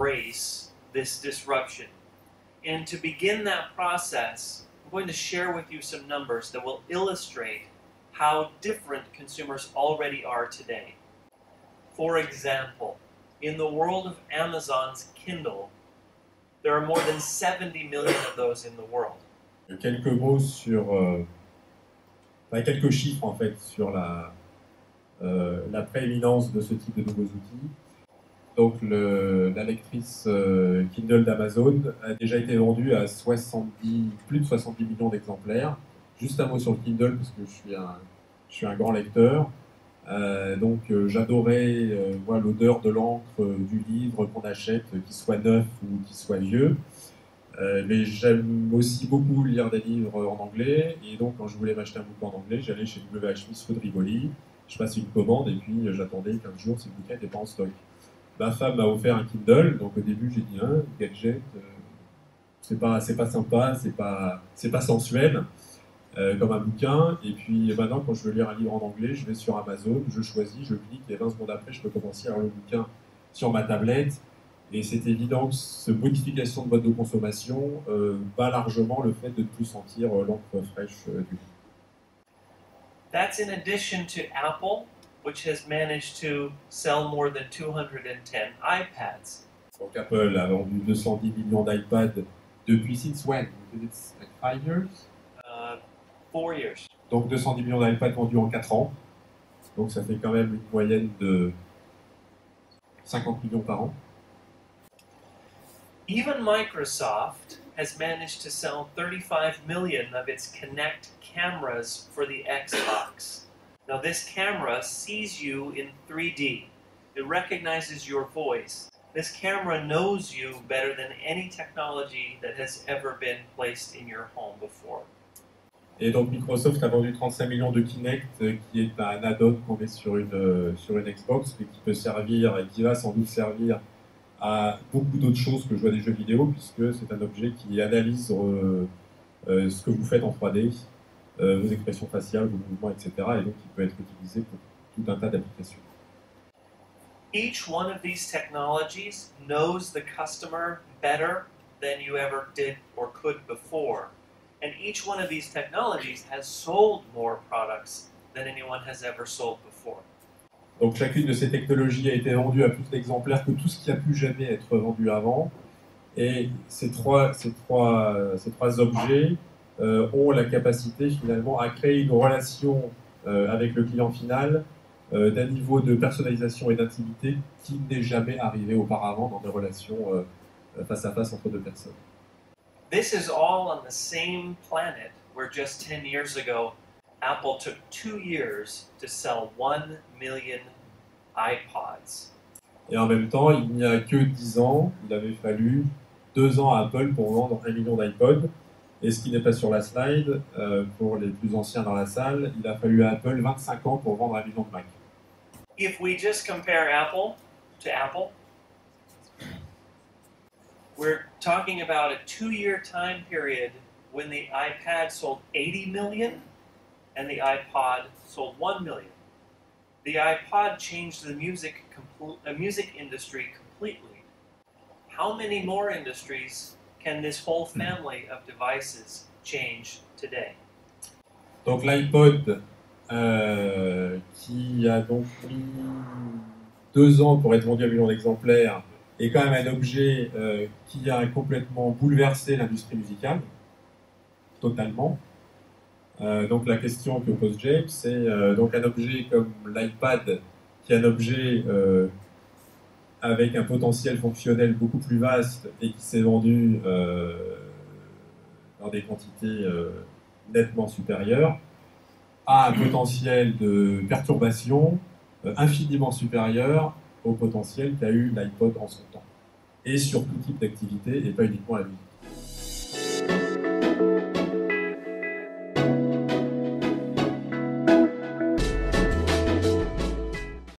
embrace this disruption. And to begin that process, I'm going to share with you some numbers that will illustrate how different consumers already are today. For example, in the world of Amazon's Kindle, there are more than 70 million of those in the world. Quelques mots sur, quelques chiffres en fait sur la prééminence de ce type de nouveaux outils. Donc la lectrice Kindle d'Amazon a déjà été vendue à plus de 70 millions d'exemplaires. Juste un mot sur le Kindle parce que je suis un grand lecteur. J'adorais l'odeur de l'encre du livre qu'on achète, qu'il soit neuf ou qu'il soit vieux. Mais j'aime aussi beaucoup lire des livres en anglais. Et donc quand je voulais m'acheter un bouquin en anglais, j'allais chez W.H. Smith rue de Rivoli. Je passe une commande et puis j'attendais 15 jours si le bouquin n'était pas en stock. Ma femme m'a offert un Kindle, donc au début j'ai dit gadget, c'est pas sympa, c'est pas sensuel comme un bouquin. Et puis maintenant quand je veux lire un livre en anglais, je vais sur Amazon, je choisis, je clique et 20 secondes après je peux commencer à lire le bouquin sur ma tablette. Et c'est évident que cette modification de mode de consommation bat largement le fait de ne plus sentir l'encre fraîche du livre. That's in addition to Apple, which has managed to sell more than 210 iPads. Donc Apple a vendu 210 millions d'iPads depuis since when? It's like 5 years? 4 years. Donc 210 millions d'iPads vendus en 4 ans. Donc ça fait quand même une moyenne de 50 millions par an. Even Microsoft has managed to sell 35 million of its Kinect cameras for the Xbox. Now this camera sees you in 3D. It recognizes your voice. This camera knows you better than any technology that has ever been placed in your home before. Et donc Microsoft a vendu 35 millions de Kinect, qui est un add-on qu'on met sur une Xbox, mais qui peut servir et qui va sans doute servir à beaucoup d'autres choses que jouer à des jeux vidéo, puisque c'est un objet qui analyse ce que vous faites en 3D, vos expressions faciales, vos mouvements, etc. Et donc, il peut être utilisé pour tout un tas d'applications. Each one of these technologies knows the customer better than you ever did or could before. And each one of these technologies has sold more products than anyone has ever sold before. Donc, chacune de ces technologies a été vendue à plus d'exemplaires que tout ce qui a pu jamais être vendu avant. Et ces trois objets ont la capacité finalement à créer une relation avec le client final d'un niveau de personnalisation et d'intimité qui n'est jamais arrivé auparavant dans des relations face à face entre deux personnes. This is all on the same planet where just 10 years ago, Apple took 2 years to sell 1 million iPods. Et en même temps, il n'y a que 10 ans, il avait fallu 2 ans à Apple pour vendre 1 million d'iPods. Et ce qui n'est pas sur la slide, pour les plus anciens dans la salle, il a fallu à Apple 25 ans pour vendre 1 million de Mac. If we just compare Apple to Apple, we're talking about a 2-year time period when the iPad sold 80 million and the iPod sold 1 million. The iPod changed the music industry completely. How many more industries can this whole family of devices change today? Donc l'iPod, qui a donc mis 2 ans pour être vendu à 1 million d'exemplaires, est quand même un objet qui a complètement bouleversé l'industrie musicale, totalement. Donc la question que pose James, c'est donc un objet comme l'iPad, qui est un objet avec un potentiel fonctionnel beaucoup plus vaste et qui s'est vendu dans des quantités nettement supérieures, a un potentiel de perturbation infiniment supérieur au potentiel qu'a eu l'iPod en son temps, et sur tout type d'activité et pas uniquement la musique.